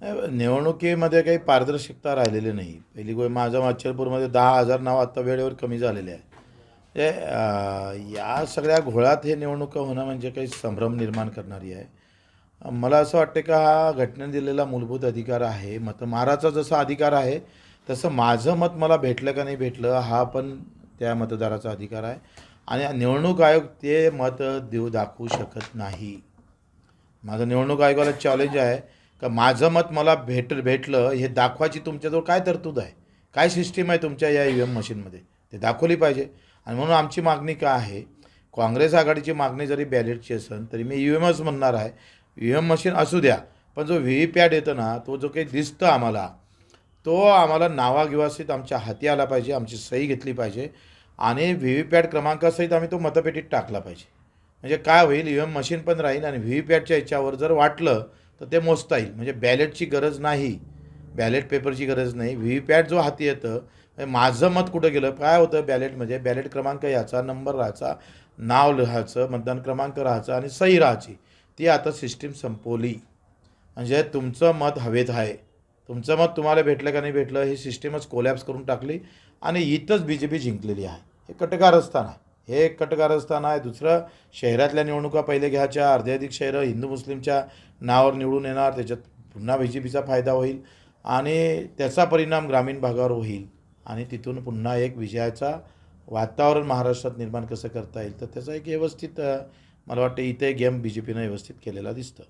निवडणुकीमध्ये काही पारदर्शकता राहिलेली नाही. पहिली गोष्ट माझ्या माचलपूरमध्ये 10,000 नावं आत्ता वेळेवर कमी झालेले आहे. म्हणजे या सगळ्या घोळात हे निवडणुका होणं म्हणजे काही संभ्रम निर्माण करणारी आहे. मला असं वाटतं का हा घटनेने दिलेला मूलभूत अधिकार आहे. मतमाराचा जसा अधिकार आहे, तसं माझं मत मला भेटलं का नाही भेटलं हा पण त्या मतदाराचा अधिकार आहे. आणि निवडणूक आयोग ते मत दाखवू शकत नाही. माझं निवडणूक आयोगाला चॅलेंज आहे का माझं मत मला भेटलं हे दाखवायची तुमच्याजवळ काय तरतूद आहे, काय सिस्टीम आहे तुमच्या या EVM मशीनमध्ये, ते दाखवली पाहिजे. आणि म्हणून आमची मागणी काय आहे, काँग्रेस आघाडीची मागणी जरी बॅलेटची असेल तरी मी EVMच म्हणणार आहे. EVM मशीन असू द्या, पण जो VVPAT येतं ना, तो जो काही दिसतं आम्हाला, तो आम्हाला नावागिवासीत आमच्या हाती आला पाहिजे, आमची सही घेतली पाहिजे आणि VVPAT क्रमांकासहित आम्ही तो मतपेटीत टाकला पाहिजे. म्हणजे काय होईल, EVM मशीन पण राहील आणि VVPATच्या याच्यावर जर वाटलं तर ते मोजता येईल. म्हणजे बॅलेटची गरज नाही, बॅलेट पेपरची गरज नाही. VVPAT जो हाती येतं, म्हणजे माझं मत कुठं गेलं, काय होतं बॅलेटमध्ये, बॅलेट क्रमांक याचा, नंबर राहायचा, नाव लिहायचं, मतदान क्रमांक राहायचा आणि सही राहायची. ती आता सिस्टीम संपवली. म्हणजे तुमचं मत हवेत आहे. तुमचं मत तुम्हाला भेटलं का नाही भेटलं ही सिस्टीमच कोलॅप्स करून टाकली आणि इथंच BJP जिंकलेली आहे. हे कटकारस्थान आहे. हे एक कटकारस्थान आहे. दुसरं, शहरातल्या निवडणुका पहिले घ्यायच्या, अर्धे अधिक शहरं हिंदू मुस्लिमच्या नावावर निवडून येणार, त्याच्यात पुन्हा BJPचा फायदा होईल आणि त्याचा परिणाम ग्रामीण भागावर होईल आणि तिथून पुन्हा एक विजयाचा वातावरण महाराष्ट्रात निर्माण कसं करता येईल, तर त्याचा एक व्यवस्थित मला वाटतं इथे गेम BJPनं व्यवस्थित केलेला दिसतं.